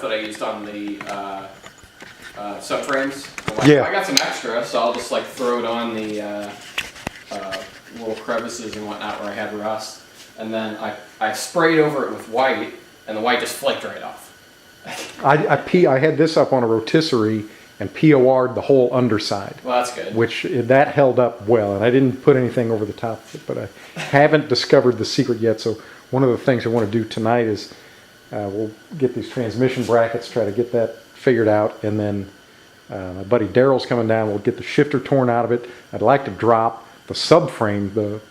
that I used on the subframes. Yeah. I got some extra, so I'll just like throw it on the little crevices and whatnot where I had rust. And then I sprayed over it with white, and the white just flaked right off. I had this up on a rotisserie and POR'd the whole underside. Well, that's good. Which that held up well, and I didn't put anything over the top of it, but I haven't discovered the secret yet. So one of the things I want to do tonight is we'll get these transmission brackets, try to get that figured out, and then my buddy Daryl's coming down. We'll get the shifter torn out of it. I'd like to drop the subframe, the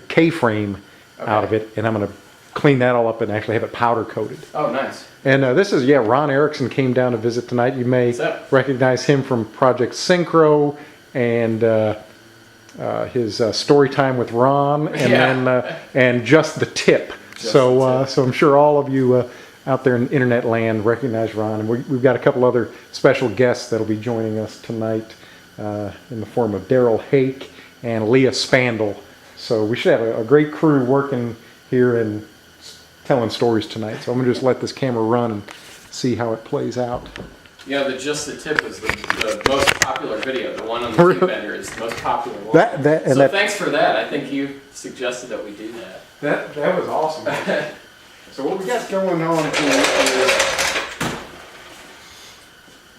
K-frame out of it, and I'm going to clean that all up and actually have it powder coated. Oh, nice. And this is, Ron Erickson came down to visit tonight. You may recognize him from Project Synchro and his Story Time with Ron, and then and Just the Tip. So I'm sure all of you out there in internet land recognize Ron. And we've got a couple other special guests that'll be joining us tonight in the form of Daryl Hake and Leah Spandel. So we should have a great crew working here and telling stories tonight. So I'm going to just let this camera run and see how it plays out. Yeah, the Just the Tip is the most popular video. The one on the tube bender is the most popular one. So thanks for that. I think you suggested that we do that. That was awesome. So what we got going on here is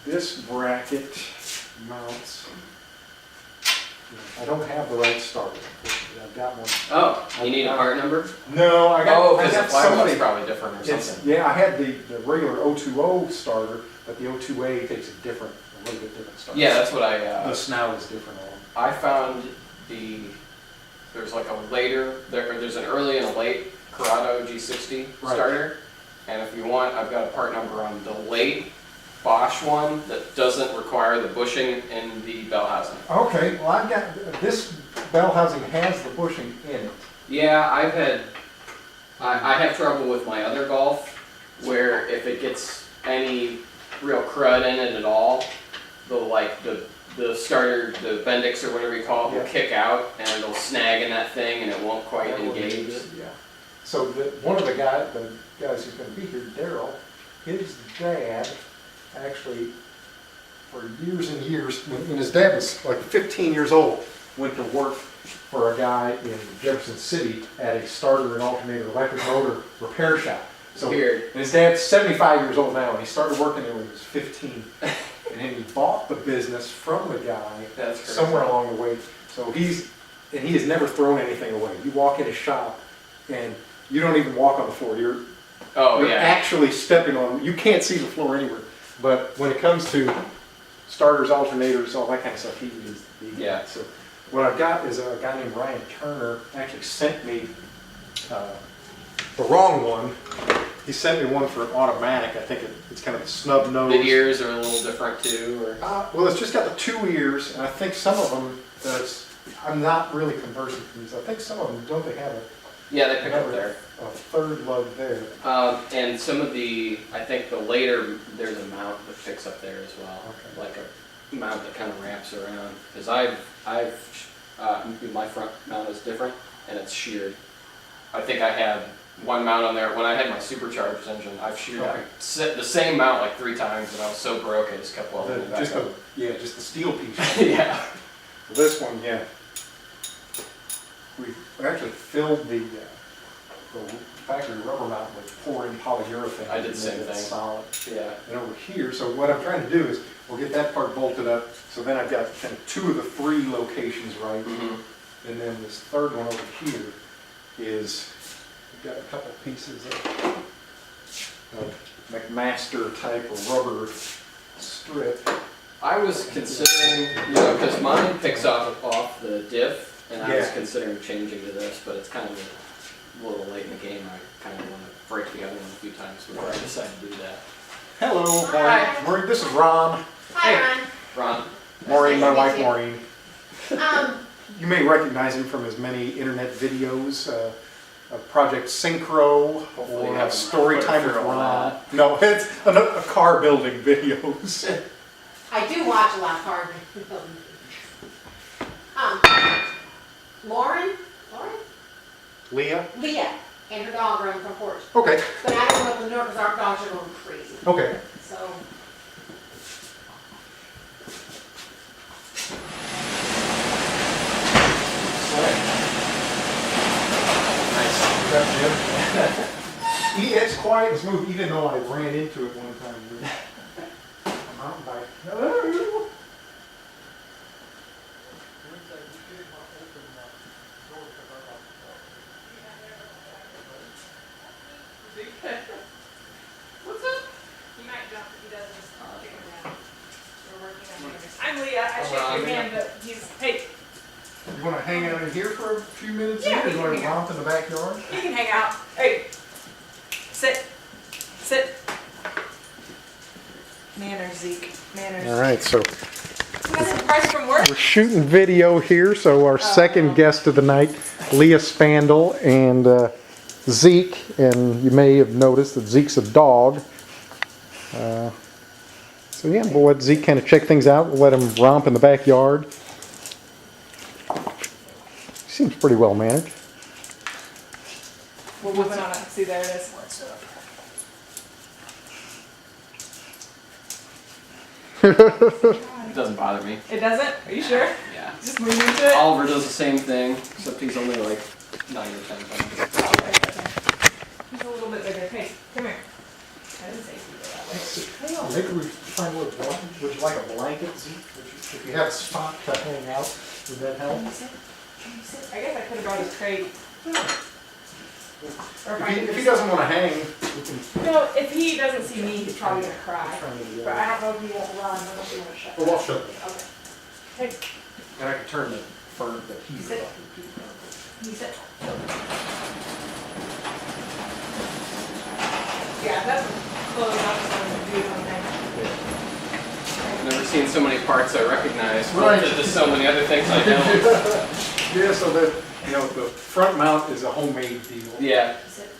this bracket mounts. I don't have the right starter. I've got one. Oh, you need a part number? No, I got. Oh, because the firewall's probably different or something. Yeah, I had the regular 020 starter, but the 02A takes a little bit different starter. Yeah, that's what I. The snout is different on. I found there's like a later there's an early and a late Corrado G60 starter, and if you want, I've got a part number on the late Bosch one that doesn't require the bushing in the bell housing. Okay, well I've got, this bell housing has the bushing in it. Yeah, I have trouble with my other Golf, where if it gets any real crud in it at all, the starter, the Bendix or whatever you call it, will kick out and it'll snag in that thing and it won't quite engage. Yeah. So one of the guys who's going to be here, Daryl, his dad actually, for years and years, when his dad was like 15 years old, went to work for a guy in Jefferson City at a starter and alternator electric motor repair shop. So and his dad's 75 years old now, and he started working there when he was 15. And he bought the business from the guy somewhere along the way. So he has never thrown anything away. You walk in his shop, and you don't even walk on the floor. You're actually stepping on. You can't see the floor anywhere. But when it comes to starters, alternators, all that kind of stuff, he is the guy. So what I've got is a guy named Ryan Turner actually sent me the wrong one. He sent me one for an automatic. I think it's kind of a snub nose. The ears are a little different too, or? Well, it's just got the 2 ears, and I think some of them. I'm not really conversant with these. I think some of them don't. They have they pick up there. A third lug there. And some of I think the later, there's a mount that picks up there as well. Okay. Like a mount that kind of wraps around. Because my front mount is different, and it's sheared. I think I had one mount on there. When I had my supercharged engine, I've sheared the same mount like 3 times, and I was so broke I just kept welding it back up. Just the steel piece. Yeah. Well, this one, we actually filled the factory rubber mount with pour-in polyurethane. I did the same thing. Solid. Yeah. And over here, so what I'm trying to do is we'll get that part bolted up. So then I've got kind of 2 of the 3 locations right, and then this third one over here is we've got a couple of pieces of McMaster type of rubber strip. I was considering, because mine picks off the diff, and I was considering changing to this, but it's kind of a little late in the game. I kind of want to break the other one a few times before I decide to do that. Hello, Hi. Maureen. This is Ron. Hi, Ron. Maureen, my wife Maureen. Ron. You may recognize him from his many internet videos, Project Synchro or Story Time with Ron. No, it's a car building videos. I do watch a lot of car Lauren, Leah, and her dog run from porch. Okay. But I don't know if the because our dogs are going crazy. Okay. and smooth, even though I ran into it one time with a mountain bike. Hello? What's up? He might jump if he doesn't kick him down. We're working on it. I'm Leah. I Oh, shake I'm your Leah. hand, but he's, hey, You wanna hang out in here for a few minutes? Yeah, Or we you can wanna hang out. romp in the backyard? you can hang out. Hey, sit, sit. Manners, Zeke, manners. All right, so You got some parts from work? we're shooting video here, so our second guest of the night, Leah Spandel and Zeke, and you may have noticed that Zeke's a dog. So yeah, we'll let Zeke kind of check things out. We'll let him romp in the backyard. Seems pretty well managed. We're moving on it. See, there it is. It doesn't bother me. It doesn't? Are you sure? Yeah. Just move into it? Oliver does the same thing, except he's only like 9 or 10 pounds. He's a little bit bigger. Hey, come here. I didn't say you go that way. Maybe we find a little blanket. Would you like a blanket, Zeke? If you have a spot to hang out, would that help? Can you sit? Can you sit? I guess I could have brought his crate. Or if I could If he just- doesn't want to hang, we can No, if he doesn't see me, he's probably gonna cry. try to, But I don't know if he won't run unless you wanna shut. Well, I'll shut it. Okay. Hey, And I can turn the heat sit. off. Can you sit? Yeah, that's close enough for him to do something. I've never seen so many parts I recognize, Right. but there's so many other things I don't. Yeah, so the front mount is a homemade deal. Yeah. Sit.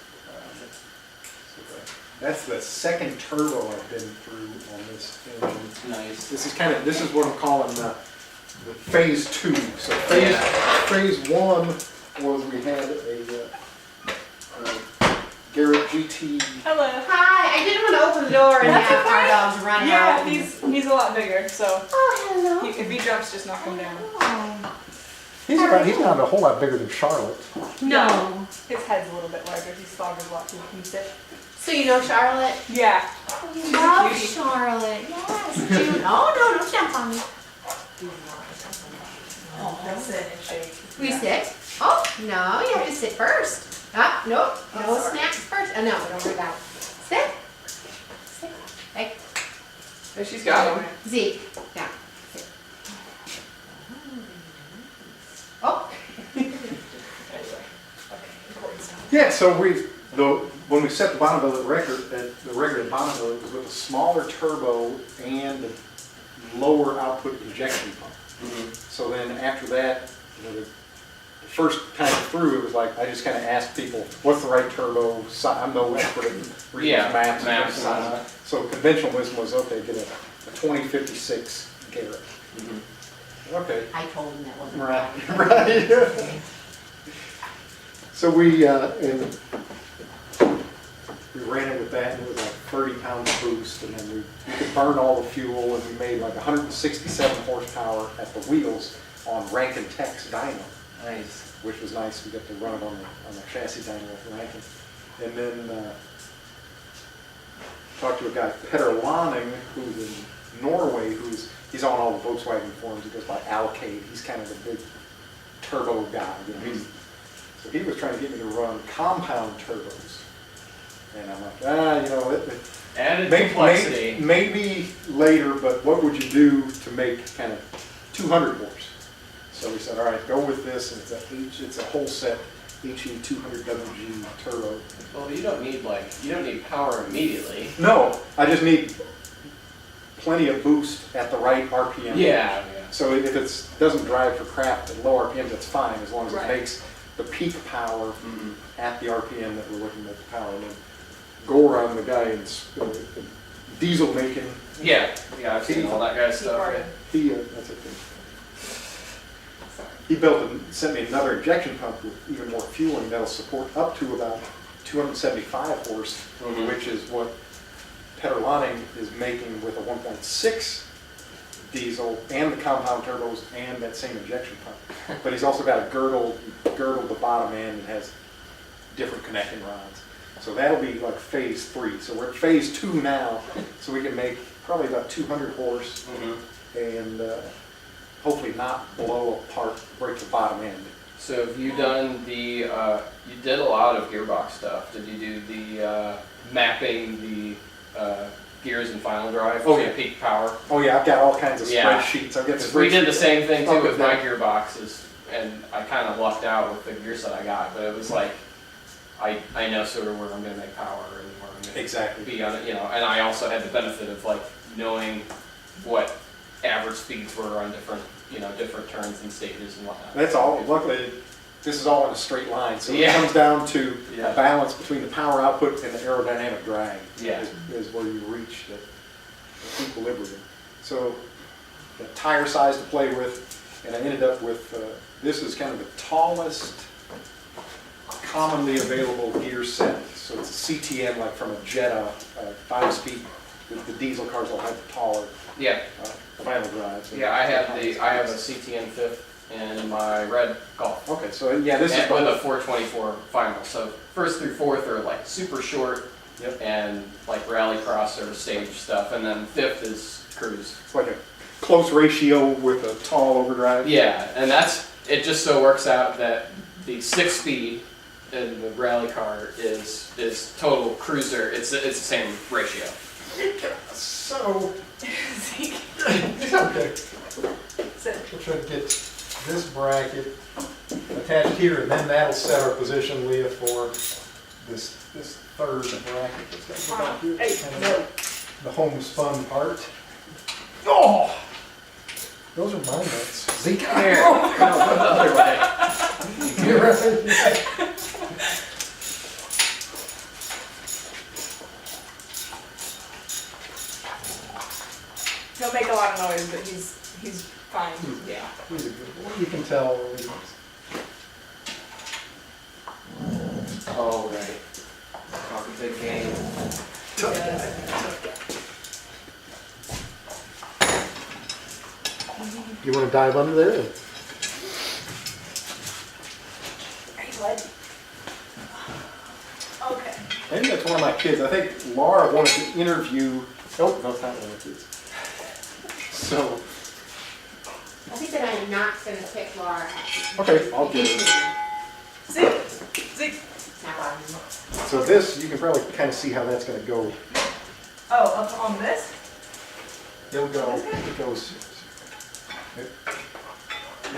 That's the second turbo I've been through on this engine. Nice. This is what I'm calling the phase 2. So phase 1 was we had a Garrett GT. Hello. Hi, I didn't want to open the door and That's have our okay. dogs run Yeah, out. he's a lot bigger, so Oh, hello. if he jumps, just knock him down. Oh. He's not a whole lot bigger than Charlotte. No. His head's a little bit larger. He's staggered a lot too. Can you sit? So you know Charlotte? Yeah. You love cutie. Charlotte. Yes. June. Oh, no, don't jump on me. He'll sit and shake. Will you sit? Oh, no, you have to sit first. Ah, nope. No sorry. snacks first. Oh, no, don't worry about it. Sit. Sit. Hey, Hey, she's got him. Zeke. Down. Sit. Oh. Anyway. Okay, recording stop. Yeah, so when we set the Bonneville record at Bonneville, it was with a smaller turbo and a lower output injection pump. So then after that, the first time through, it was like, I just kind of asked people, what's the right turbo? I'm no expert at reading Yeah, maps. maps and all and that. So conventional wisdom was, okay, get a 2056 Garrett. Okay. I told him that wasn't Right, right. So we ran it with that, and it was like 30-pound boost, and then we could burn all the fuel, and we made like 167 horsepower at the wheels on Rankin Tex dyno, Nice. which was nice. We got to run it on the chassis dyno with Rankin. And then talked to a guy, Petter Lanning, who's in Norway, he's on all the Volkswagen forums. He goes by Alcade. He's kind of the big turbo guy. You know, so he was trying to get me to run compound turbos. And I'm like, Added complexity. maybe later, but what would you do to make kind of 200 horse? So we said, all right, go with this, and it's a whole set HE 200WG turbo. Well, you don't need power immediately. No, I just need plenty of boost at the right RPM. Yeah. So if it doesn't drive for crap at low RPMs, that's fine, as long as Right. it makes the peak power Mhm. at the RPM that we're looking at the power. And then Goran, the guy in diesel making, Yeah. Yeah, I've seen all that guy's Keep stuff. partying. that's a thing. He sent me another injection pump with even more fueling that'll support up to about 275 horse, Mhm. which is what Petter Lanning is making with a 1.6 diesel and the compound turbos and that same injection pump. But he's also got a girdle the bottom end and has different connecting rods. So that'll be like phase 3. So we're at phase 2 now, so we can make probably about 200 horse and hopefully not blow apart, break the bottom end. So have you done the, you did a lot of gearbox stuff. Did you do the mapping the gears and final drive Oh, to yeah. peak power? Oh yeah, I've got all kinds of Yeah. spreadsheets. I've got We did the spreadsheets. same thing too Oh, with my that- gearboxes, and I kind of lucked out with the gear set I got, but it was like, I know sort of where I'm gonna make power and where I'm gonna Exactly. be on it, you know, and I also had the benefit of like knowing what average speeds were on different, you know, different turns and stages and whatnot. That's all. Luckily, this is all in a straight line, so Yeah. it comes down to Yeah. a balance between the power output and the aerodynamic drag. Yeah. Is where you reach the equilibrium. So, the tire size to play with, and I ended up with this is kind of the tallest commonly available gear set. So it's a CTM, like from a Jetta 5-speed. The diesel cars will have the taller Yeah, final drives. yeah, I have a CTN 5th in my red Golf. Okay, so yeah, this is And with a 424 final. So first through fourth are like super short Yep. and like rallycross or stage stuff, and then fifth is cruise. It's like a close ratio with a tall overdrive. Yeah, and it just so works out that the 6-speed in the rally car is total cruiser. It's the same ratio. So, Zeke, okay, sit. we'll try to get this bracket attached here, and then that'll set our position, Leah, for this third bracket that's got to go back here. Hey, Kind of no. the homespun part. Oh! Those are my nuts. Zeke, Here, no, go the other way. you're right. He'll make a lot of noise, but he's fine. Yeah. He's a good boy. You can tell. Oh, right. Talking big game. You want to dive under there? Are you ready? Okay. I think that's one of my kids. I think Laura wanted to interview. Oh, no, it's not one of the kids. So, I think that I'm not gonna pick Laura. okay, I'll get it. Zeke. Now, So this, you can probably kind of see how that's going to go. Oh, up on this? It'll go. It goes. It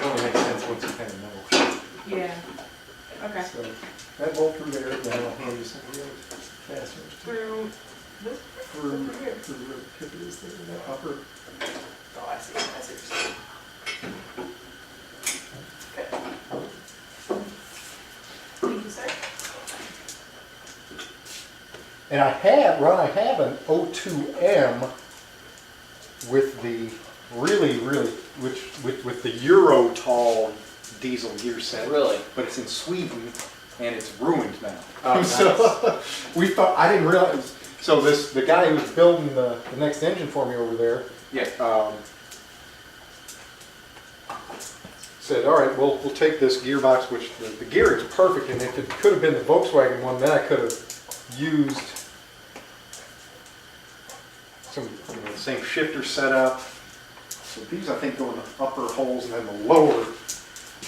only makes sense once you kind of know. Yeah. Okay. So that bolt through there, then I'll hand you some of the other fasteners. Through this? Through where the tip is there, that upper. Oh, I see. I see. Okay. Thank you, sir. And I have an O2M with the really, with the Euro tall diesel gear set. Really? But it's in Sweden and it's ruined now. Oh, nice. So we thought, I didn't realize, so the guy who's building the next engine for me over there, Yeah. said, all right, we'll take this gearbox, which the gear is perfect, and if it could have been the Volkswagen one, then I could have used some, the same shifter setup. So these, I think, go in the upper holes, and then the lower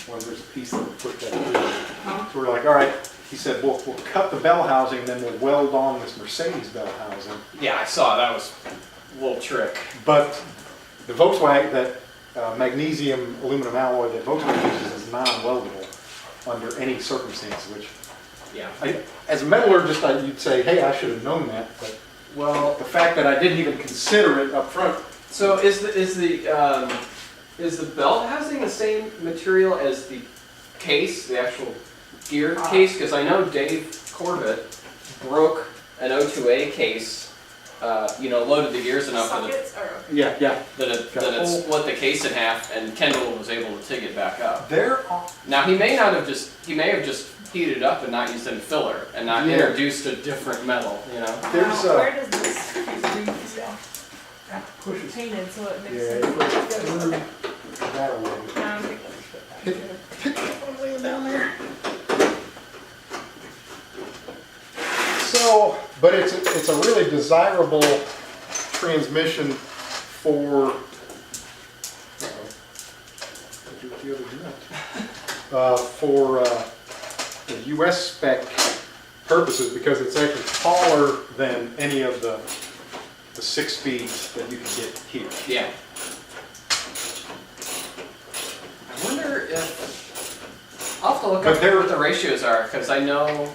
ones, there's a piece that would put that through. So we're like, all right, he said, we'll cut the bell housing, then we'll weld on this Mercedes bell housing. Yeah, I saw that was a little trick. But the Volkswagen, that magnesium aluminum alloy that Volkswagen uses is non-weldable under any circumstance, which, Yeah. as a metallurgist, you'd say, hey, I should have known that, but Well, the fact that I didn't even consider it up front. so is the belt housing the same material as the case, the actual gear case? Because I know Dave Corbett broke an O2A case, loaded the gears enough Sockets or? Yeah. that it split the case in half, and Kendall was able to TIG it back up. There are, Now he may have just heated it up and not used any filler, and not Yeah. introduced a different metal, you know? there's, Where does this pushes, painted so it makes yeah, it sense? goes through that way. Laying down there. No, but it's a really desirable transmission for, for the US spec purposes, because it's actually taller than any of the 6 speeds that you can get here. Yeah. I wonder if, I'll have to look But up there- what the ratios are, because I know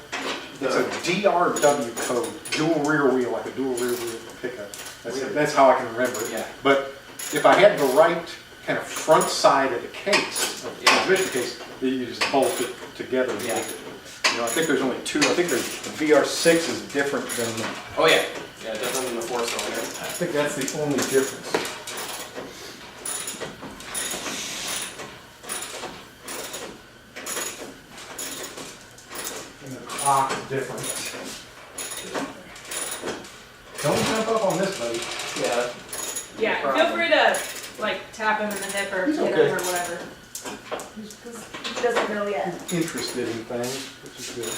It's a DRW code, dual rear wheel, like a dual rear wheel pickup. That's how I can remember it. Yeah. But if I had the right kind of front side of the case, of the transmission case, then you just bolt it together. And Yeah. make it. You know, I think there's only 2. I think the VR6 is different than the. Oh yeah, yeah, different than the 4-cylinder. I think that's the only difference. And the clock's different. Don't jump up on this, buddy. Yeah. Yeah, No feel problem. free to like tap him in the hip or He's hit okay. him or whatever. Because he doesn't know yet. Interested in things, which is good.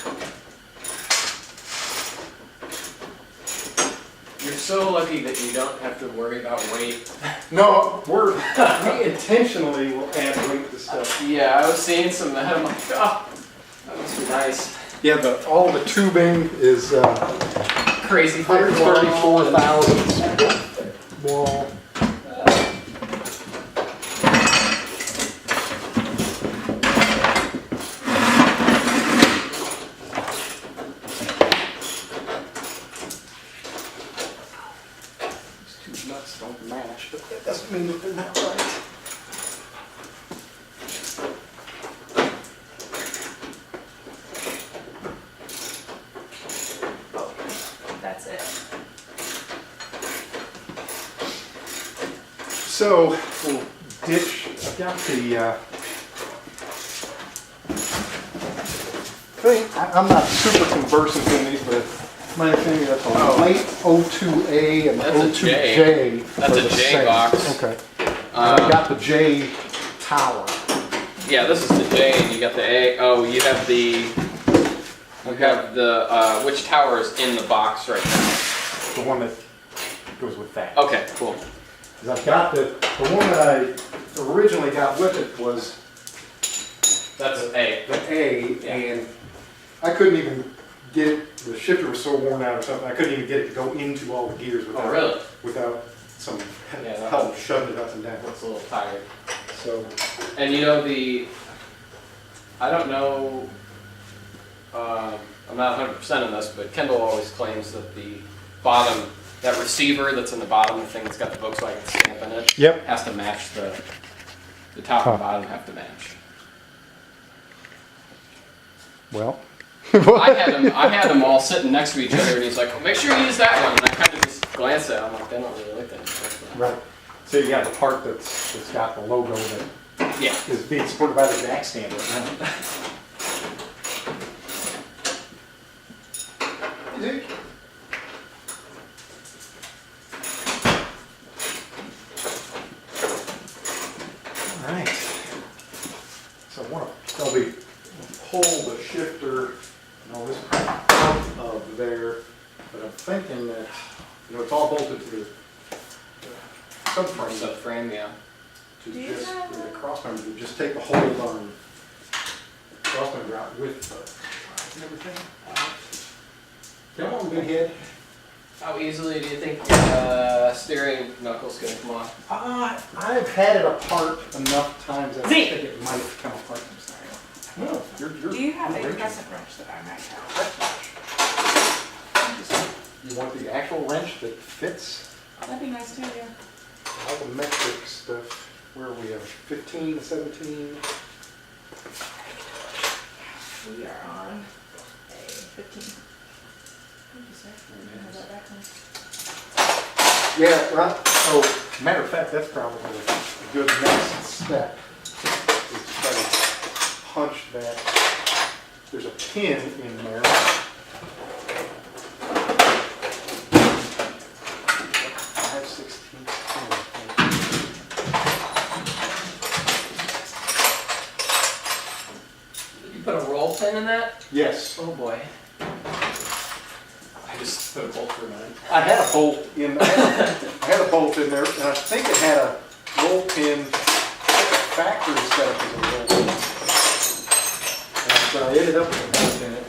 You're so lucky that you don't have to worry about weight. No, we intentionally will add weight to stuff. Yeah, I was seeing some of that. I'm like, oh, that must be nice. Yeah, all the tubing is Crazy. 134,000 wall. These 2 nuts don't match, but that doesn't mean that they're not right. That's it. So, we'll ditch, I've got the thing, I'm not super conversant in these, but my understanding that's a Oh. late O2A and That's a O2J. That's are a the J same. box. Okay. And I've Um, got the J tower. yeah, this is the J, and you got the A. Oh, you have the. You have the which tower is in the box right now? The one that goes with that. Okay, cool. 'Cause I've got the one that I originally got with it was That's A. the A, Yeah. and I couldn't even get it, the shifter was so worn out or something, I couldn't even get it to go into all the gears Oh, really? without some Yeah, that help one- shoving it up and down. Looks a little tired. So, And you know I don't know, I'm not 100% on this, but Kendall always claims that the bottom, that receiver that's in the bottom, the thing that's got the Volkswagen stamp in it, yep. has to match the top and bottom have to match. Well. I had them all sitting next to each other, and he's like, well, make sure you use that one. And I kind of just glanced at it. I'm like, they don't really like that. Right. So you got the part that's got the logo that Yeah. is being supported by the jack stand right now. Zeke? All right. So I want to probably pull the shifter and all this crap out of there, but I'm thinking that, it's all bolted to the subframe. Subframe, yeah. To Do you just, have for the a- crossmember, to just take the hold on crossmember out with the and everything. Come on, big head. How easily do you think steering knuckle's gonna come off? I've had it apart enough times that I Zeke. think it might come apart. No, you're. Do you have you're a wrenching. crescent wrench that I might have? You want the actual wrench that fits That'd be nice too, yeah. all the metric stuff? Where are we at? 15, 17? We are on a 15. Thank you, sir. Have that back one. Yeah, right. Oh, matter of fact, that's probably a good next step. Is to try to punch that. There's a pin in there. 5/16 You put a roll pin in that? Yes. Oh boy. I Put a bolt through mine. I had a bolt in, I had a bolt in there, and I think it had a roll pin, factory setup as a roll pin. But I ended up with a bolt in it.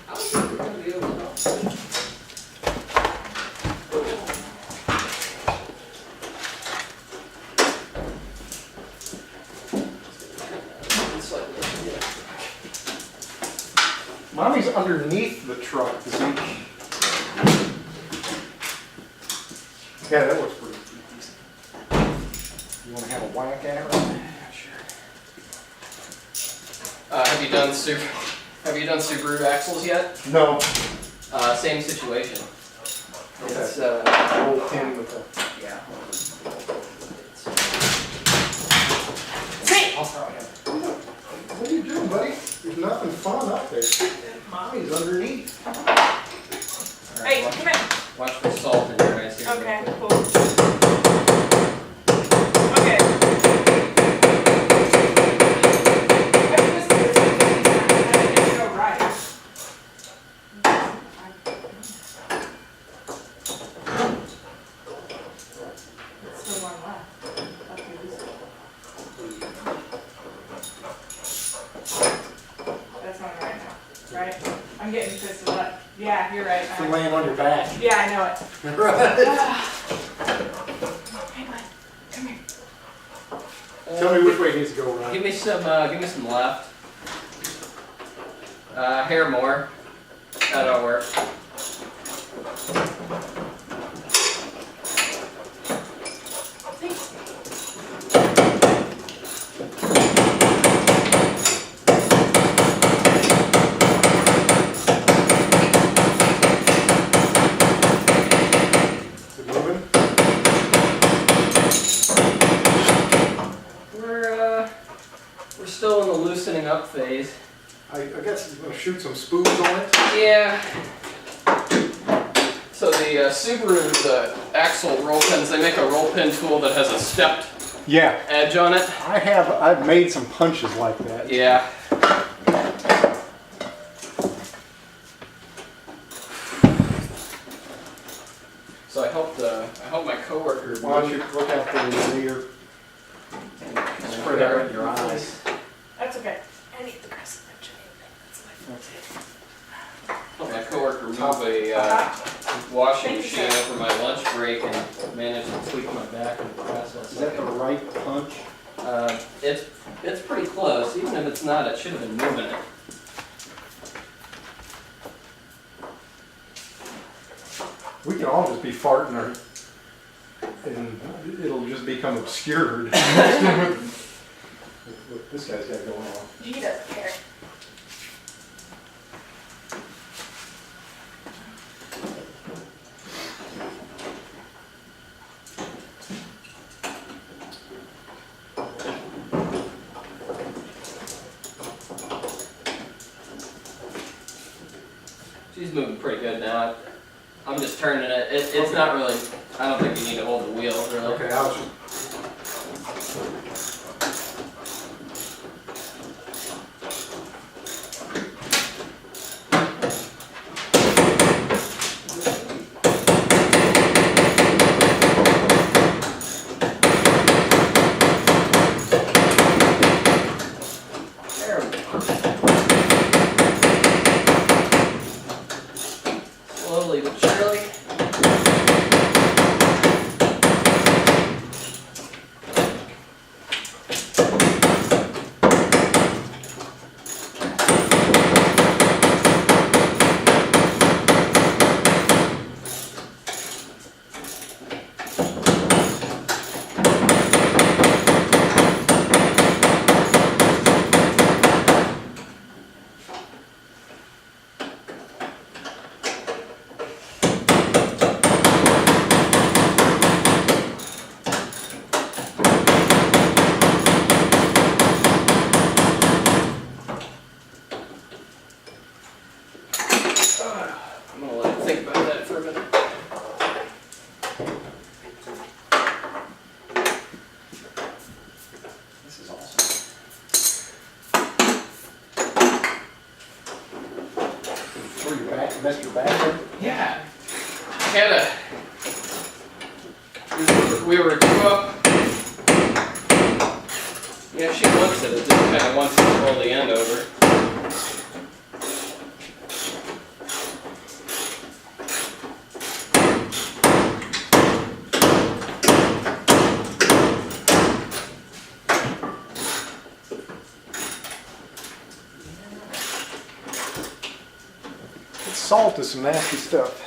I was thinking we're gonna be able to help. It's like, yeah. Mommy's underneath the truck, Zeke. Yeah, that looks pretty decent. You wanna have a whack at it? Have you done Subaru axles yet? No. Same situation. It's, Roll pin with the. yeah. I'll throw it What are you doing, buddy? There's nothing fun up there. Mommy's underneath. in. Hey, come here. Watch for salt in your eyes here. Okay, cool. Okay. I think this is the same thing. I think it's go right. It's still one left. Okay, this That's one right now, right? I'm getting twisted up. Yeah, you're right. You're laying on your back. Yeah, I know it. Right. Hey, bud, come here. Tell me which way it needs to go, Ryan. Give me some left. Hair more. That'll work. Is it moving? We're still in the loosening up phase. I guess you're gonna shoot some spoons on it. Yeah. So the Subaru, the axle roll pins, they make a roll pin tool that has a stepped Yeah. edge on it. I've made some punches like that. Yeah. So I helped my coworker. Why don't you look out for the ear? Spread out in your eyes. That's okay. I need the rest of that. Helped my coworker move a washing machine over my lunch break and managed to tweak my back in the process. Is that the right punch? It's pretty close. Even if it's not, it should have been moving it. We can all just be farting and it'll just become obscured. What this guy's got going on. He doesn't care. She's moving pretty good now. I'm just turning it. It's not really. I don't think you need to hold the wheel really. Okay, I'll just. There we go. Slowly but surely. I'm gonna let it think about that for a minute. This is awesome. where your back, messed your back up? Yeah. Had a. We were two up. Yeah, she wants it. It just kind of wants to roll the end over. Salt is some nasty stuff.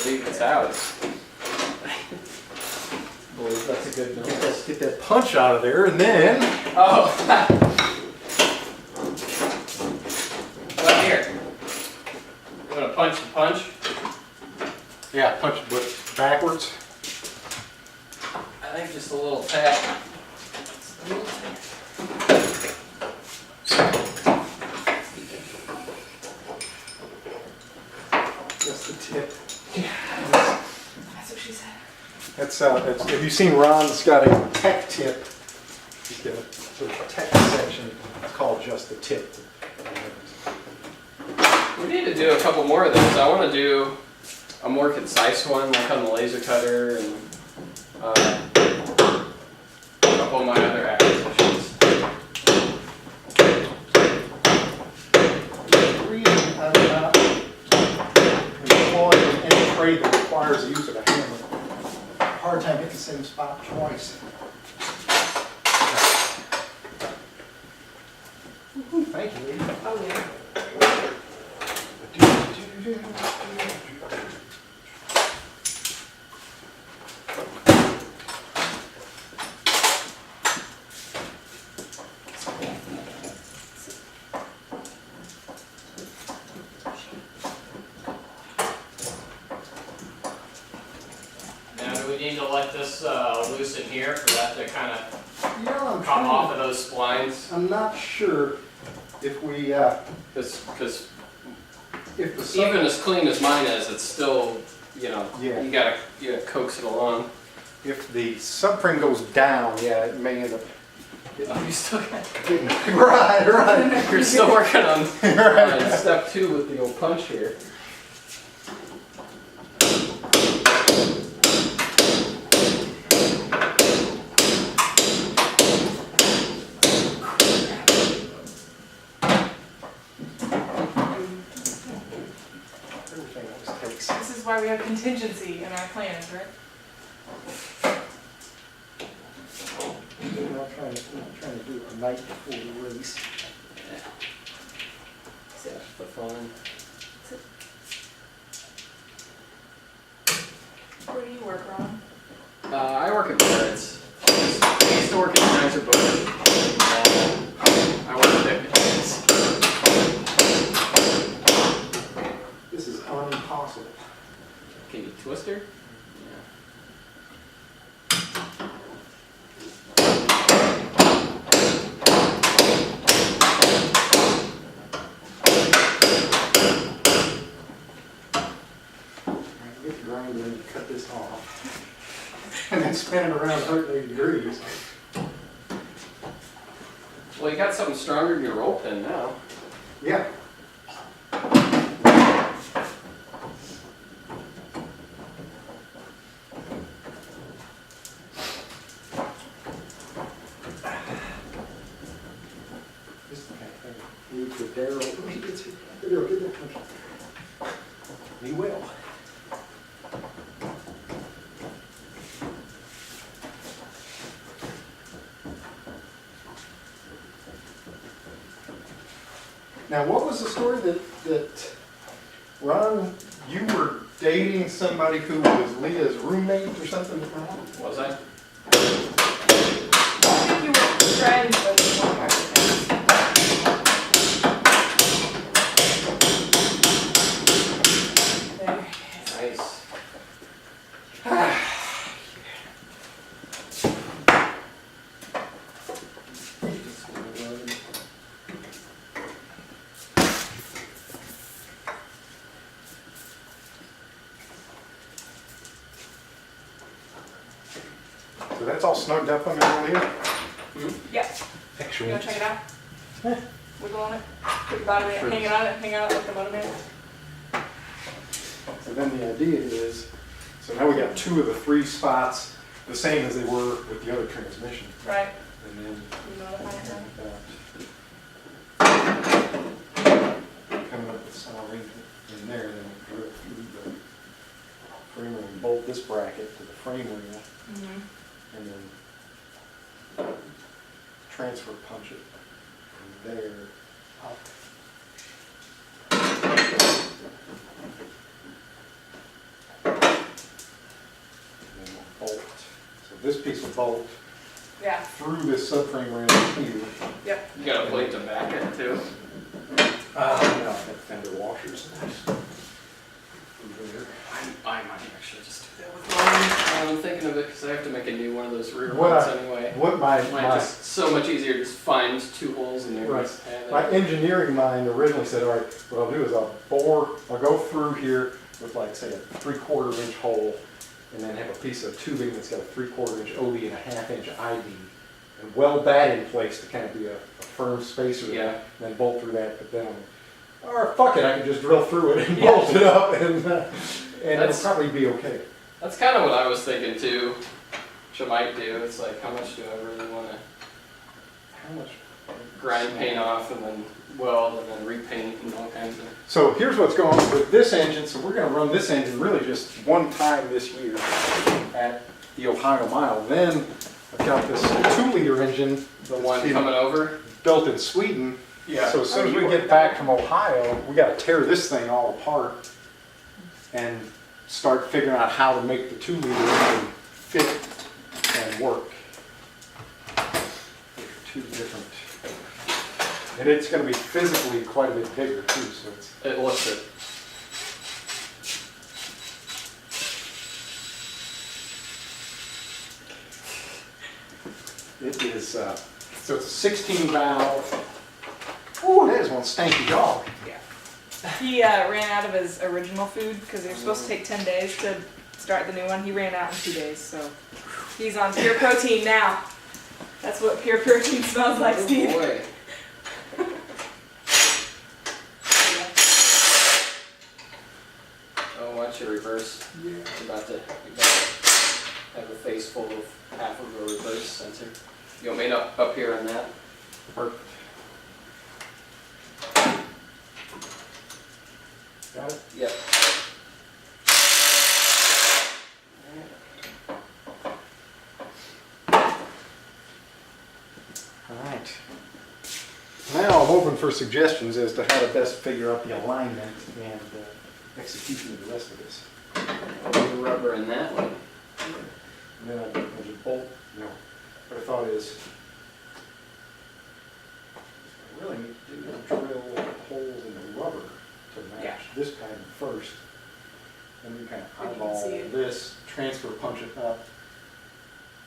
It's out. Believe that's a good note. Let's get that punch out of there, and then Oh. But here. You want to punch the punch? yeah, punch it with backwards. I think just a little tap. Just the tip. That's what she said. That's have you seen Ron's got a tech tip? He's got a sort of tech section. It's called just the tip. We need to do a couple more of those. I want to do a more concise one, like on the laser cutter and a couple of my other acquisitions. The reason I'm not employed in any trade that requires the use of a hammer, hard time hitting the same spot twice. Woo-hoo, thank you, lady. Oh, yeah. Now, do we need to let this loosen here for that to kind of Yeah, I'm come off trying of those splines? I'm not sure if we, Because if the even as clean as mine is, it's still, you know, Yeah. you gotta coax it along. if the subframe goes down, yeah, it may end up Oh, you still got, getting, right. you're still working on Right. step 2 with the old punch here. Everything always takes. This is why we have contingency in our plans, right? We're not trying to do it a night before the race. Yeah, the fun. Where do you work, Ron? I work at Barrett's. I used to work at Kaiser Busch. I work at Nick's. This is impossible. Can you twist her? Yeah. Get the grinder and cut this off. And then spin it around 180 degrees. Well, you got something stronger than your roll pin now. Yeah. This is the kind of thing you need to Daryl. When he gets here, Daryl, get that punch. He will. Now, what was the story that Ron, you were dating somebody who was Leah's roommate or something? Was I? I think you were friends with one of our friends. There. Nice. So that's all snugged up on there, Leah? Yeah, you Excellent. wanna check it out? Wiggle on it, put your body weight, hang it on it, hang out like the motivator. So then the idea is, so now we got 2 of the 3 spots, the same as they were with the other transmission. Right, And then you modify it now. coming up with some arrangement in there, and then we'll drill through the frame rail and bolt this bracket to the frame rail, Mm-hmm. and then transfer punch it from there up. And then we'll bolt. So this piece will bolt Yeah, through this subframe rail here. yep. You got a plate to back it too? That fender washers. Through there. I might actually just do that with mine. I'm thinking of it because I have to make a new one of those rear What ones I- anyway. What my Just so much easier to just find 2 holes in there. and Right. just have My it. engineering mind originally said, all right, what I'll do is I'll go through here with like, say, a 3/4 inch hole, and then have a piece of tubing that's got a 3/4 inch OB and a 1/2 inch ID, and weld that in place to kind of be a firm spacer, Yeah. and then bolt through that, but then, or fuck it, I can just drill through it and Yeah. bolt it up, and it'll That's- probably be okay. That's kind of what I was thinking too, which I might do. It's like, how much do I really want to How much? grind paint off and then weld and then repaint and all kinds of. So here's what's going on with this engine. So we're going to run this engine really just one time this year at the Ohio Mile. Then I've got this 2-liter engine, The one coming over? built in Sweden. Yeah. So as soon as we get back from Ohio, we got to tear this thing all apart and start figuring out how to make the 2-liter engine fit and work. They're 2 different. And it's going to be physically quite a bit bigger too, so it's. It looks it. It is, so it's a 16 valve. Ooh, that is one stanky dog. He ran out of his original food because they were supposed to take 10 days to start the new one. He ran out in 2 days, so he's on pure protein now. That's what pure protein smells like, Steve. Oh boy. Oh, watch your reverse. Yeah. You're about to have a face full of half of a reverse sensor. You want me to up here on that? Perfect. Got it? Yep. All right. Now I'm open for suggestions as to how to best figure out the alignment and execution of the rest of this. Put the rubber in that one. And then I just bolt, what I thought is, I really need to do is drill holes in the rubber to match Yeah. this pattern first. And you kind of And you can eyeball see it. this, transfer punch it up,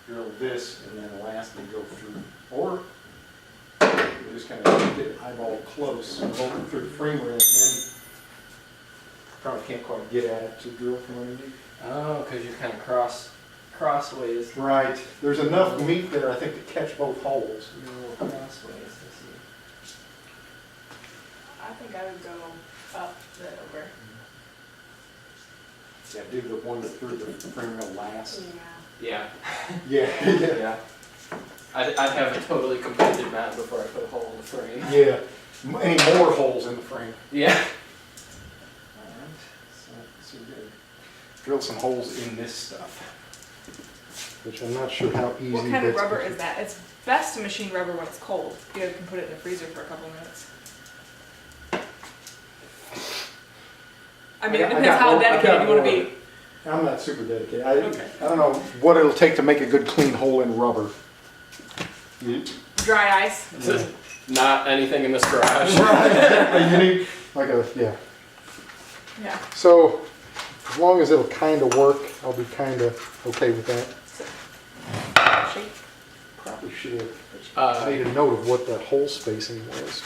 drill this, and then lastly go through. Or you just kind of get it eyeball close, and bolt it through the frame rail, and then probably can't quite get at it to drill from underneath. Oh, because you're kind of crossways. Right, there's enough meat there, I think, to catch both holes. You're a little crossways. I see. I think I would go up then over. Yeah, do the one that threw the frame rail last. Yeah. Yeah. Yeah, Yeah. I'd have a totally completed map before I put a hole in the frame. yeah. Any more holes in the frame? Yeah. Alright, so we did drill some holes in this stuff. Which I'm not sure how easy. What kind of that's rubber gonna is that? It's best to machine rubber when it's cold. You can put it in the freezer for a couple minutes. I mean, it I depends got how more- I dedicated got you want to more. be. I'm not super dedicated. Okay. I don't know what it'll take to make a good clean hole in rubber. You, Dry ice. Not anything in this garage. you need like a, yeah. Yeah. So as long as it'll kind of work, I'll be kind of okay with that. Shape. Probably should have made a note of what that hole spacing was.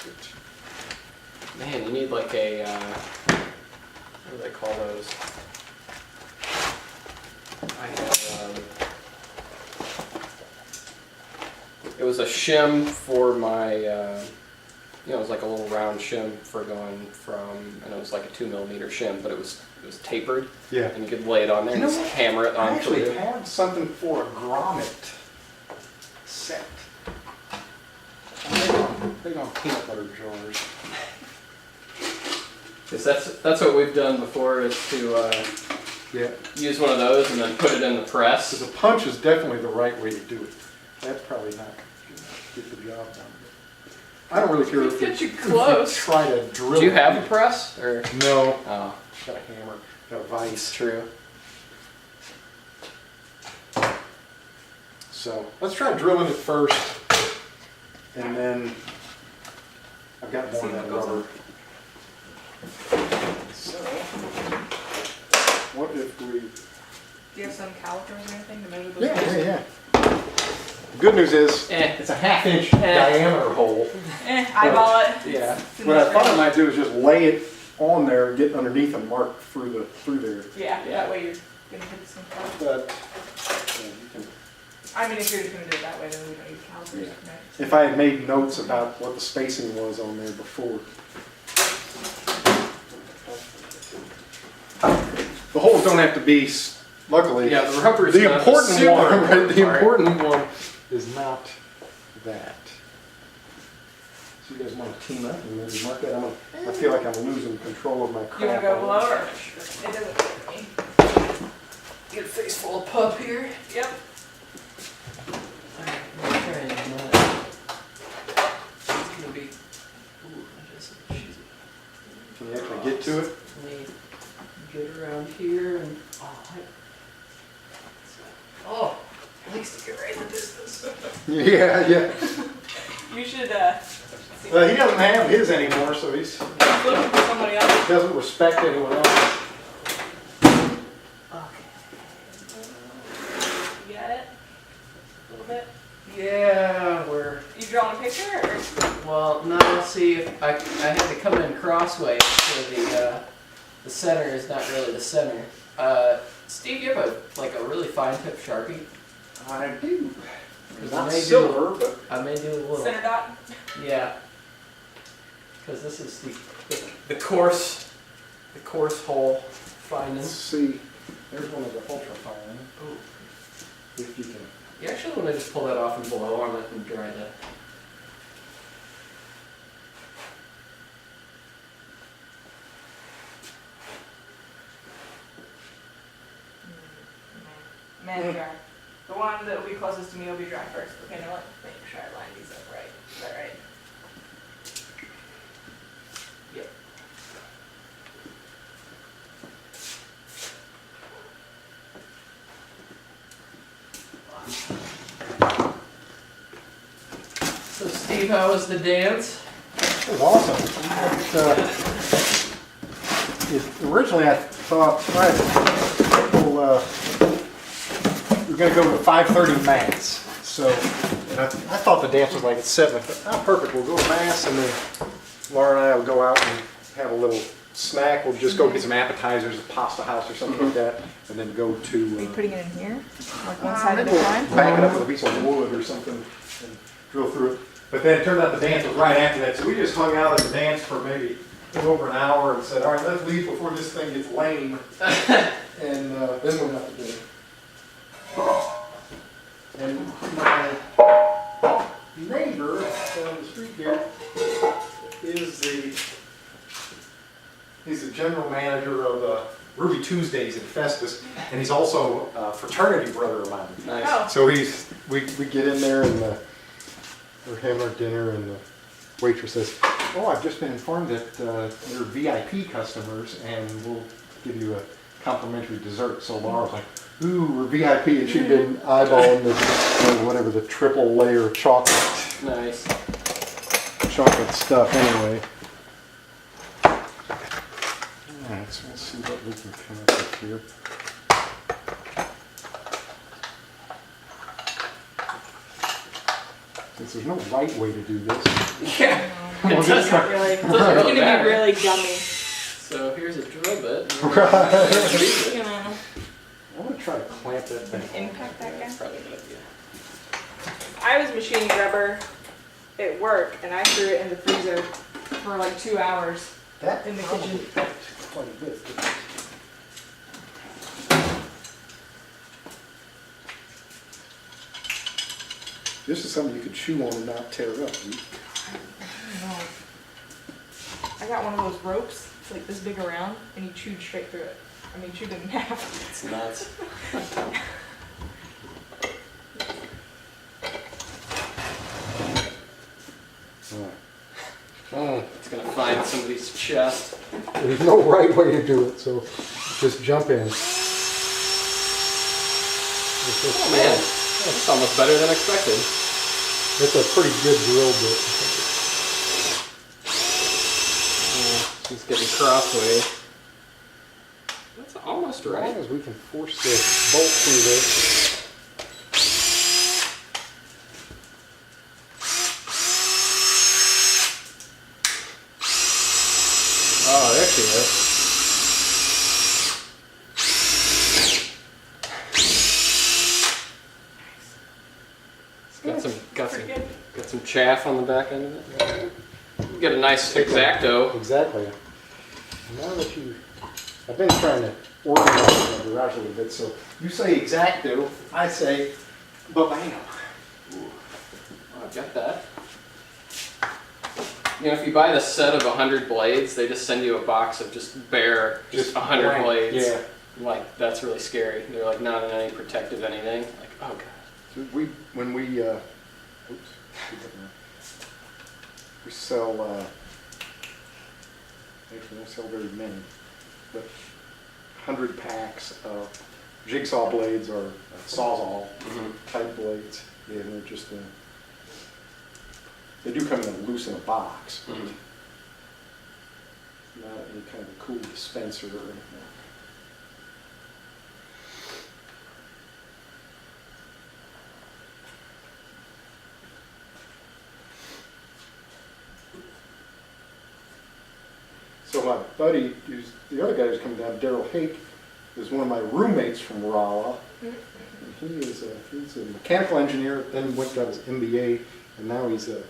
Man, you need like a, what do they call those? I have, it was a shim for my, it was like a little round shim for going from, and it was like a 2mm shim, but it was tapered, Yeah. and you could lay it on there You and know just what? hammer it I on actually through. have something for a grommet set. Big on peanut butter jars. Because that's what we've done before, is to Yeah. use one of those and then put it in the press. Because a punch is definitely the right way to do it. That's probably not gonna get the job done. I don't really care You if get you if close. try to drill. Do you it. have a press? Or No. oh, Got a hammer. Got a it's vise. true. So let's try drilling it first, and then I've got more See of that what goes rubber. So what if we? Do you have some calipers or anything to measure those? Yeah, holes? yeah, yeah. The good news is Eh. it's a 1/2 inch diameter hole. Eyeball it. Yeah. What I thought I might do is just lay it on there, and get underneath and mark through there. Yeah, Yeah. that way you're gonna hit some calipers. But yeah, you can. I mean, if you're just gonna do it that way, then we don't need calipers. Yeah. Right? If I had made notes about what the spacing was on there before. The holes don't have to be, luckily. Yeah, the rubber's The not important super one, important the part. important one is not that. So you guys want to team up and maybe mark that? I feel like I'm losing control of my crap. You wanna go on below it. or? It doesn't matter to me. Get a face full of pup here. Yep. Can you actually get to it? Let me get around here and oh, at least get right in the distance. Yeah, yeah. You should, see. Well, he doesn't have his anymore, so he's Looking for somebody else. doesn't respect anyone else. You got it? A little bit? Yeah, we're You drawing a picture or? well. Now see if I had to come in crossways, so the center is not really the center. Steve, you have a really fine tip Sharpie. I do. Because Not I may silver, but I may do a little. Center dot? Yeah. Because this is the coarse hole let's fineness. see. There's one of the ultra fine. Ooh. If you can. You actually want to just pull that off and blow on it and dry that. Man, dry. The one that will be closest to me will be dry first. Okay, now let me make sure I line these up right. Is that right? Yep. So Steve, how was the dance? It was awesome. Originally, I thought, right, well, we're going to go to 5:30 mass. So, and I thought the dance was like at 7. But, perfect. We'll go to mass, and then Laura and I will go out and have a little snack. We'll just go get some appetizers at Pasta House or something like that, and then go to. Are you putting it in here? Like one side at a We'll time? pack it up with a piece of wood or something and drill through it. But then it turned out the dance was right after that, so we just hung out at the dance for maybe over an hour and said, all right, let's leave before this thing gets lame. And then went out to dinner. And my neighbor down the street here is he's the general manager of Ruby Tuesdays in Festus, and he's also a fraternity brother of mine. Nice. Oh. So we get in there and we're having our dinner, and the waitress says, "Oh, I've just been informed that they're VIP customers, and we'll give you a complimentary dessert. So Laura was like, ooh, we're VIP, and she'd been eyeballing the, whatever, the triple layer chocolate Nice. stuff anyway. Alright, so let's see what we can come up with here. Since there's no right way to do this. Yeah. We'll It's just not really, it's doesn't gonna really be matter. really gummy. So here's a drill bit. You know, I want to try to clamp that thing. impact that guy. Probably a good idea. I was machining rubber at work and I threw it in the freezer for like 2 hours. That In the probably kitchen. helped quite a bit. didn't it? This is something you could chew on and not tear up. I got one of those ropes, it's like this big around, and you chewed straight through it. I mean, chewed it in half. It's nuts. It's gonna find somebody's chest. There's no right way to do it, so just jump in. Oh man, that's almost better than expected. It's a pretty good drill bit. She's getting crossway. That's almost As long right. as we can force the bolt through this. Oh, there she is. Pretty good. Got some chaff on the back end of it. You get a nice X-Acto. Exactly. Now that you, I've been trying to organize the garage a little bit, so you say X-Acto, I say ba-bam. Oh, I've got that. You know, if you buy the set of 100 blades, they just send you a box of just bare, just 100 blank. blades. Yeah. Like, that's really scary. They're like not in any protective anything. Like, oh god. So when we sell, actually we don't sell very many, but 100 packs of jigsaw blades or sawzall type blades, and they're just, they do come in loose in a box, but not any kind of a cool dispenser or anything. So my buddy, who's the other guy who's coming down, Daryl Hake, is one of my roommates from Rolla. And he's a mechanical engineer, then went got his MBA, and now he's a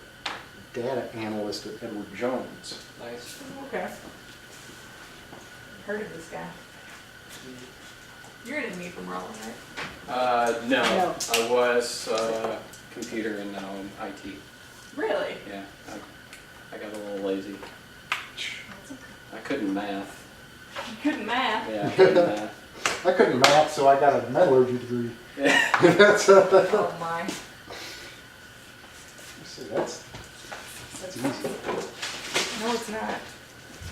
data analyst at Edward Jones. Nice. Okay. Heard of this guy. You're gonna meet from Roland, right? No. No. I was computer and now I'm IT. Really? Yeah. I got a little lazy. I couldn't math. You couldn't math. Yeah, I couldn't math. I couldn't math, so I got a metallurgy degree. Yeah. That's Oh my. that's That's easy. No, it's not.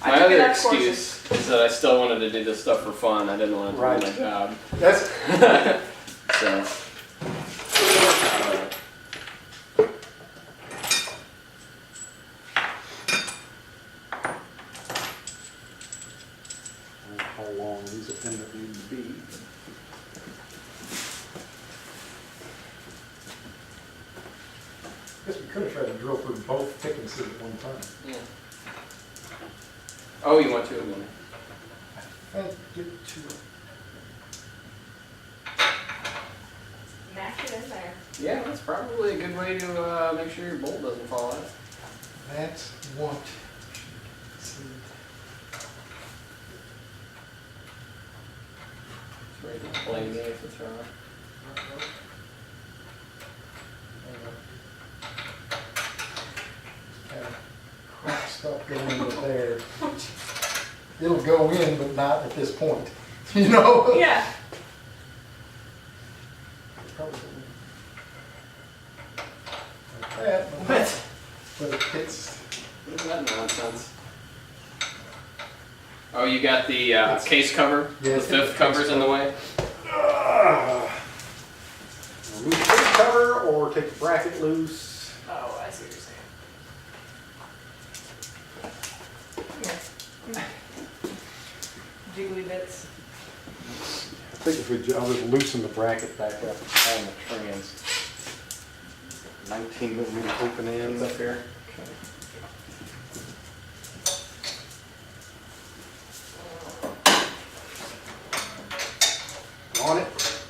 My took other enough courses. excuse is that I still wanted to do this stuff for fun. I didn't want it to Right. be my job. That's So. how long these will end up needing to be. Guess we could have tried to drill through both thicknesses at one time. Yeah. Oh, you want to again? And get to it. Mash it in there. Yeah, that's probably a good way to make sure your bolt doesn't fall out. That's what. See. Right now, blame me if it's wrong. Kind of crack stuff going into there. It'll go in, but not at this point. You know? Yeah. Probably like that, What? but it hits. What is that nonsense? Oh, you got the case cover? Yeah, The it's got the fifth cover's case in the way? Remove the case cover or take the bracket loose. Oh, I see what you're saying. Here. Jiggly bits. I think if I'll just loosen the bracket back up on the trans. 19mm open ends up here. On it?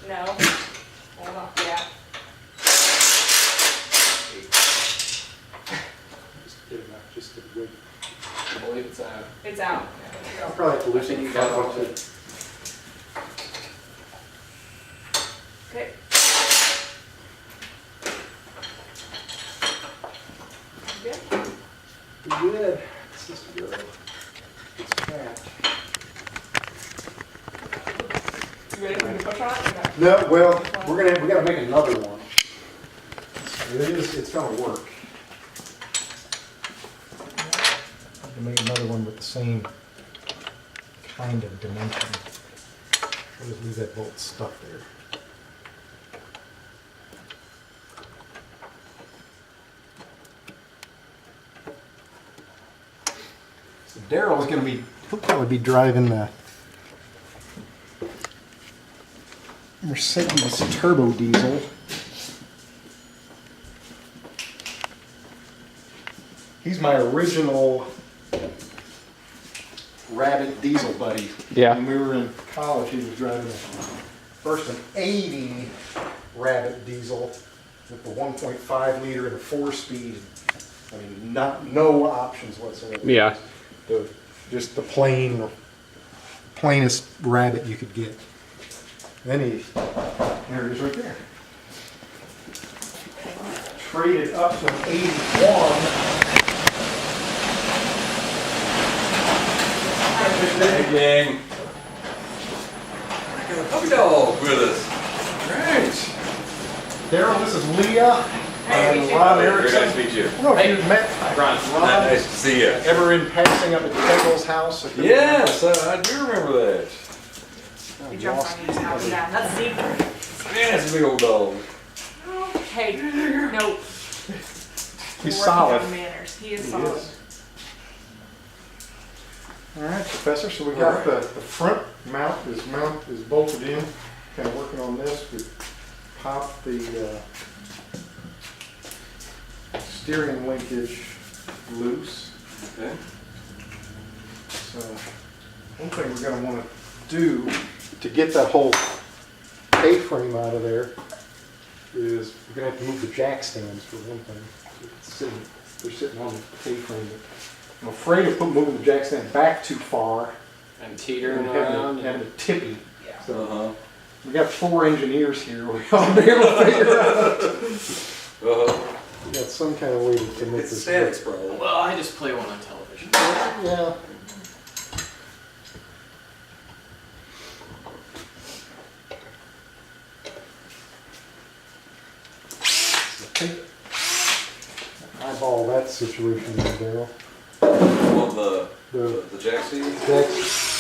No. Hold on. Yeah. Just good enough, just to wait. I believe it's out. It's out. I'll probably have to loosen I think it you got up all too. of it. Okay. Good. Good. Sister girl. It's trapped. You ready for me to push on it? or no? No, well, we gotta make another one. It's gonna work. I can make another one with the same kind of dimension. I'll just leave that bolt stuck there. So Daryl's gonna be, he'll probably be driving the Mercedes turbo diesel. He's my original Rabbit diesel buddy. Yeah. When we were in college, he was driving first an 80 Rabbit diesel with the 1.5 liter and a 4-speed. I mean, no options whatsoever. Yeah. Just the plainest Rabbit you could get. Then there it is right there. Traded up to an 81. Hey gang. I got a puppy dog with us. Great. Daryl, this is Leah Hey, and meet you. Ron Very Erickson. nice to meet you. I don't know if you've met Ron. Nice to see you. ever in passing up at Kendall's house. Yes, I do remember that. He jumps on you just now and down. That's Zebra. Man, that's a big old dog. Hey, no. He's Working solid. on manners. He is He solid. is. All right, Professor, so we got the front mount is bolted in. Kind of working on this. We popped the steering linkage loose. Okay. So one thing we're going to want to do to get that whole A-frame out of there is we're going to have to move the jack stands for one thing. They're sitting on the A-frame. I'm afraid of moving the jack stand back too far And teetering and around. having it tippy. Yeah. So Uh-huh. we got 4 engineers here. We ought to be able to figure out. Uh-huh. We got some kind of way to make It's a this statics problem. Well, I just play one on television. work. Yeah. Eyeball that situation there, Daryl. On The the jack seat. that's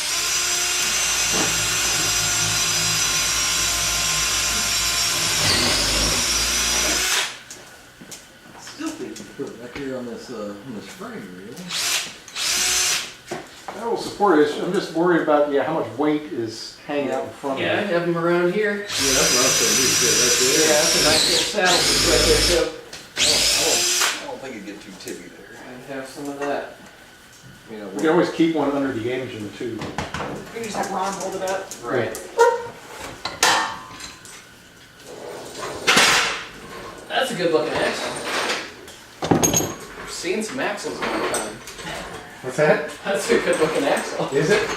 Still think you put it back here on this frame reel. that will support it. I'm just worried about how much weight is hanging out in front Yeah, I of it. have them around here. Yeah, that's what I was saying. You can sit Yeah, right that's a nice little saddle that's right there too. I don't think it'd get too tippy there. I have some of that. You know, We can always keep one under the engine too. You can just have Ron hold it up. Right. That's a good looking axle. I've seen some axles in my time. What's that? That's a good looking axle. Is it?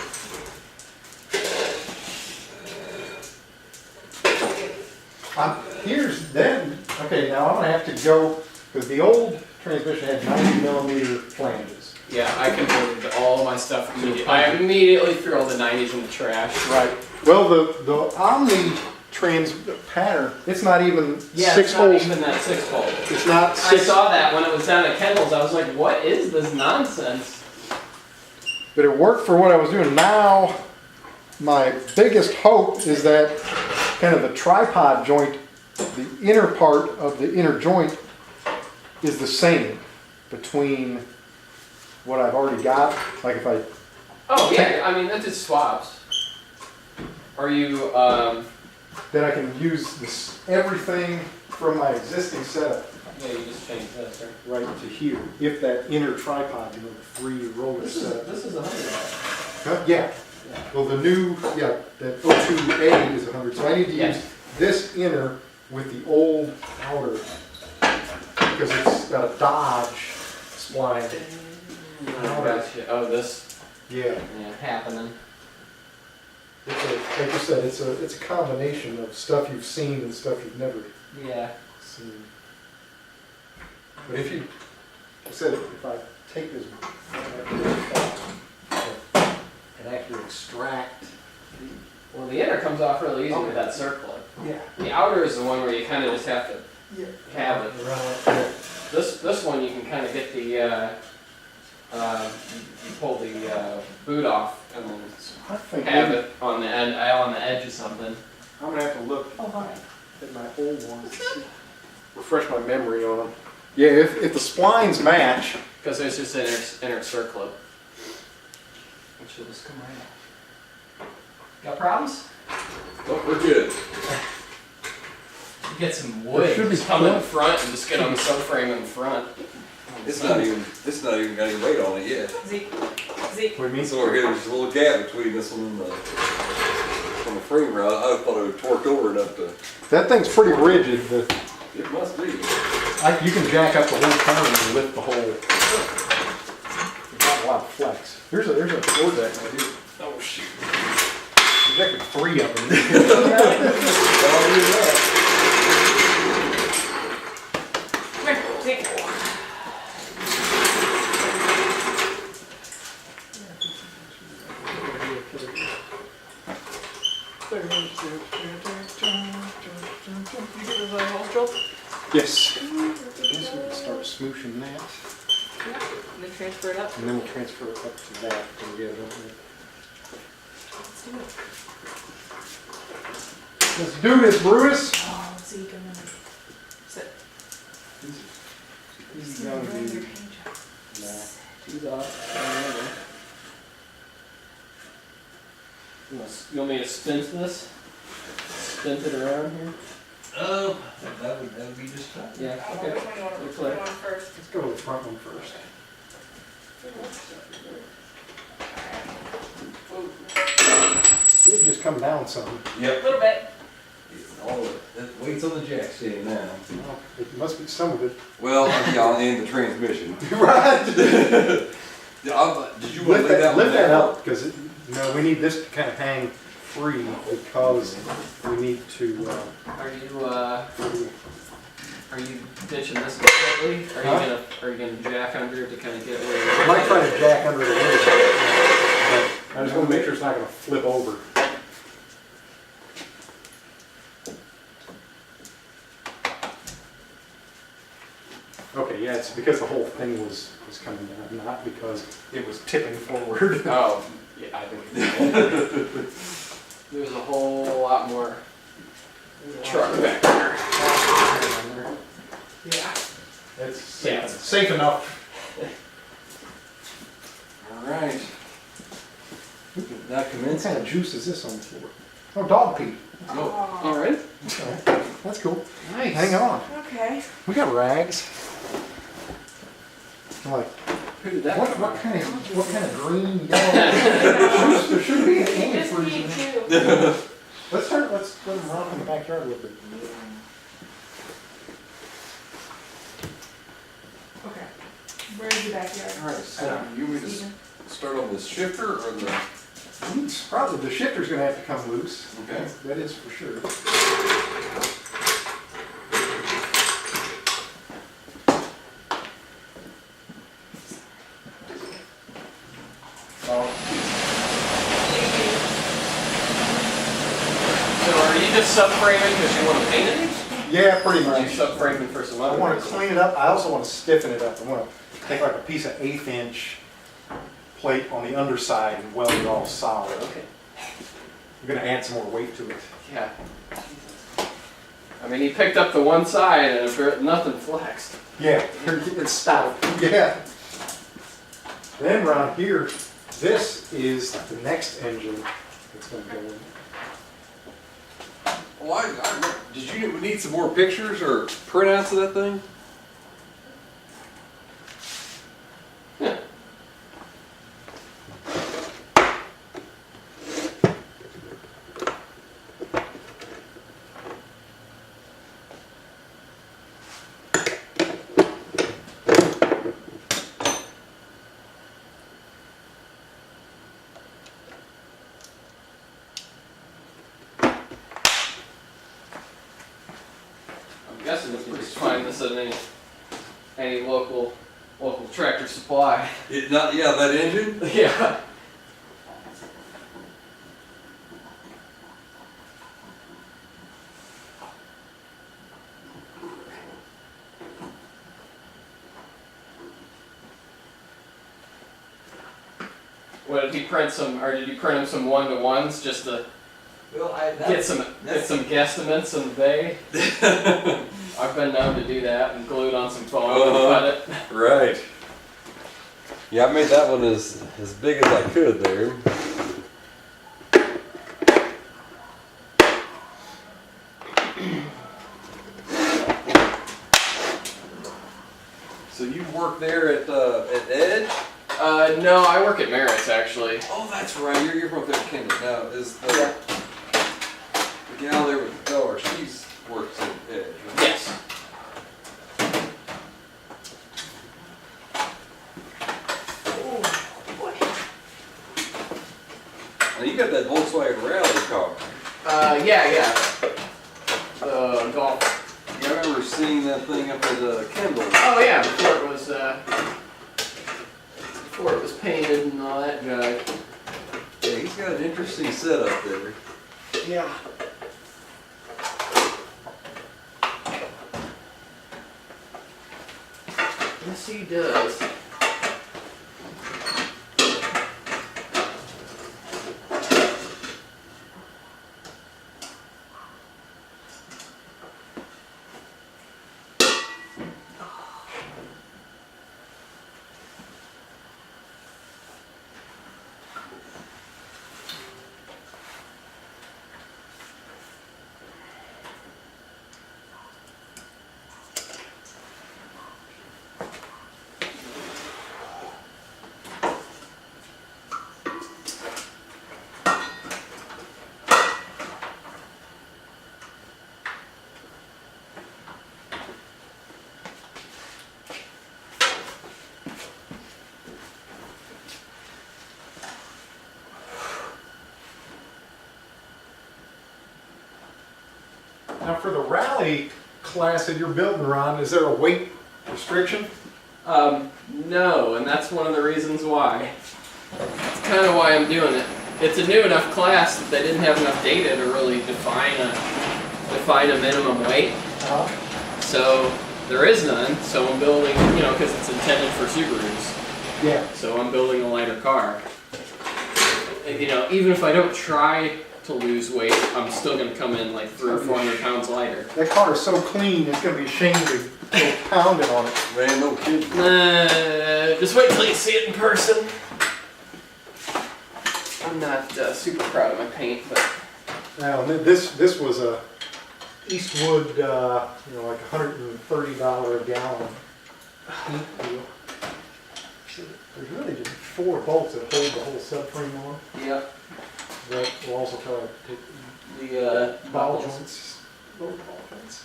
Here's then. Okay, now I'm gonna have to go because the old transmission had 90mm flanges. Yeah, I converted all my stuff immediately. I immediately threw all the 90s in the trash. Right. Well, the Omni trans pattern, it's not even Yeah, 6 it's not holes. even that 6-fold. It's not I 6. saw that when it was down at Kendall's. I was like, what is this nonsense? But it worked for what I was doing. Now, my biggest hope is that kind of the tripod joint, the inner part of the inner joint is the same between what I've already got. Like if I, Oh, yeah, I mean, that just swaps. Are you, then I can use this, everything from my existing setup yeah, you just changed this, right? right to here. If that inner tripod, you know, the 3 roller This is, setup. this is $100. Yeah. Well, the new, yeah, that O2A is 100, so I need to Yeah. use this inner with the old outer, because it's got a Dodge spline. Gotcha. Oh, this, Yeah, yeah, happening. it's a, like you said, it's a combination of stuff you've seen and stuff you've never Yeah. seen. But if you, I said, if I take this, and actually extract. Well, the inner comes off really easy with that circlip. Yeah. The outer is the one where you kind of just have to have it. Right. This one you can kind of get the, you pull the boot off and then I think have it on the end, on the edge of something. I'm gonna have to look at my old ones, to see- refresh my memory on them. Yeah, if the splines match, Because there's just inner circlip. Which will just come right out. Got problems? Oh, we're good. You get some There wood, should be just come in clip. front and just get on the subframe in front. It's not even got any weight on it yet. Zeke, what do you mean? So here, there's a little gap between this one and the frame rail. I thought it would torque over enough to, That thing's pretty rigid, it must be. you can jack up the whole turn and lift the whole. You've got a lot of flex. There's a floor deck right here. Oh, shoot. Projected 3 of them. come here, Zeke. You get those other holes drilled? Yes. I guess we can start smooshing that, And then transfer it up. and then we'll transfer it up to that and get it over there. Let's do this, Bruce. Oh, Zeke, I'm gonna sit. He's gonna be. She's off. You want me to spin this? Spin it around here? That would be just fine. Yeah, okay. Which one you want? You're Which clear. one first? Let's go with the front one first. It just come down some. A little bit. All of it, that weight's on the jack stand now. Well, it must be some of it. Well, yeah, and the transmission. Right. Did you want to Lift leave that one lift that down? up, because, we need this to kind of hang free, because we need to, Are you ditching this completely? Are you gonna jack under it to kind of get where? I might try to jack under the lid, but I just want to make sure it's not going to flip over. Okay, yeah, it's because the whole thing was coming down, not because it was tipping forward. Oh, yeah, I think there's a whole lot more truck back there. Yeah. It's Yeah. safe enough. All right. Now What commence. kind of juice is this on the floor? Oh, dog pee. Oh, All right. Okay, that's cool. Nice. Hang on. Okay. We got rags. I'm like, Who did that? what kind of green, yellow? There should be an Just antifreeze need in there. two. Let's let them romp in the backyard a little bit. Okay. Where's the backyard? all right, so you want me to start on this shifter or the, Probably the shifter's gonna have to come loose. okay? That is for sure. So are you just subframing because you want to paint it? Yeah, pretty Or are you much. subframing for some I other want to reason? clean it up. I also want to stiffen it up. I want to take like a piece of 1/8 inch plate on the underside and weld it all solid. Okay. You're gonna add some more weight to it. Yeah. I mean, he picked up the one side and nothing flexed. Yeah, it's stout. Yeah. Then around here, this is the next engine that's gonna go in. Well, did you need some more pictures or printouts of that thing? I'm guessing you can just find this at any local Tractor Supply. Yeah, that engine? Yeah. What did he print or did you print him some 1-to-1s just to Well, get some guesstimates in the bay? I've been known to do that and glue it on some foam and cut it. Right. Yeah, I made that one as big as I could there. So you work there at Edge? No, I work at Merritt's actually. Oh, that's right. You're from there, Kendall. Now, is the gal there with the color? She's works at Edge. Right? Yes. Now you got that Volkswagen Rally car. Yeah. Golf. I remember seeing that thing up at Kendall. Oh yeah, before it was painted and all that jive. Yeah, he's got an interesting setup there. Yeah. Yes, he does. Now for the rally class that you're building, Ron, is there a weight restriction? No, and that's one of the reasons why. That's kind of why I'm doing it. It's a new enough class that they didn't have enough data to really define a minimum weight. So there is none. So I'm building, because it's intended for Subarus. Yeah. So I'm building a lighter car. Even if I don't try to lose weight, I'm still going to come in like 300 or 400 pounds lighter. That car is so clean, it's gonna be a shame to go pounding on it. Man, no kidding. Just wait till you see it in person. I'm not super proud of my paint, but Now, this was a Eastwood, like $130 a gallon paint deal. There's really just 4 bolts that hold the whole subframe on. yep. That will also try to take The ball balls. joints. Both ball joints.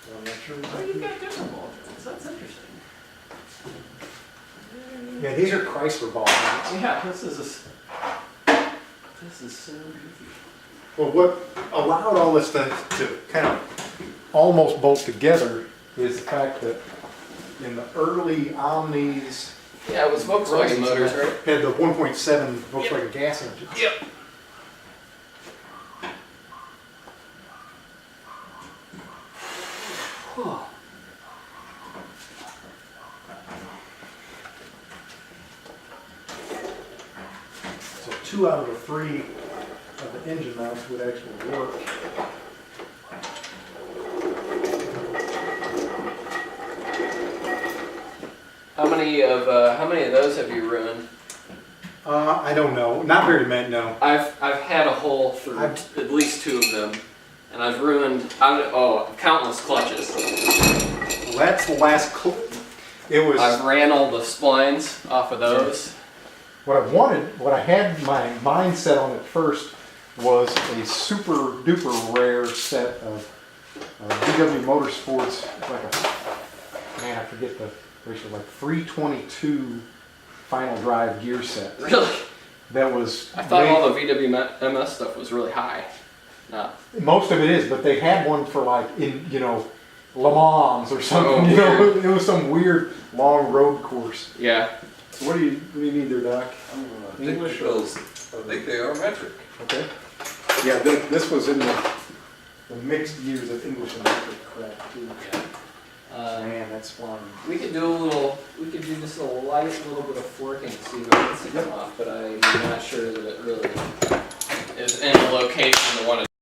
So I'm not sure. Oh, you've got different ball joints. That's interesting. Yeah, these are Chrysler ball joints. Yeah, this is so goofy. Well, what allowed all this to kind of almost bolt together is the fact that in the early Omnis, Yeah, it was Volkswagen motors, right? had the 1.7 Volkswagen gas engine. Yep. 2 out of the 3 of the engine mounts would actually work. How many of those have you ruined? I don't know, not very many, no. I've had a hole through at least 2 of them, and I've ruined countless clutches. Well, that's the last, it was, I've ran all the splines off of those. what I had my mind set on at first was a super duper rare set of VW Motorsports, man, I forget the ratio, like 322 final drive gear set. Really? That was. I thought all the VW MS stuff was really high. No. Most of it is, but they had one for like in, Le Mans or something, Oh, it was some weird long road course. Yeah. So what do you need there, Doc? I think English those, I think they are metric. Okay. Yeah, this was in the mixed years of English and metric crap too. Man, that's flying. We could do just a light little bit of forking to see if it wants to come off, but I'm not sure that it really is in the location to want to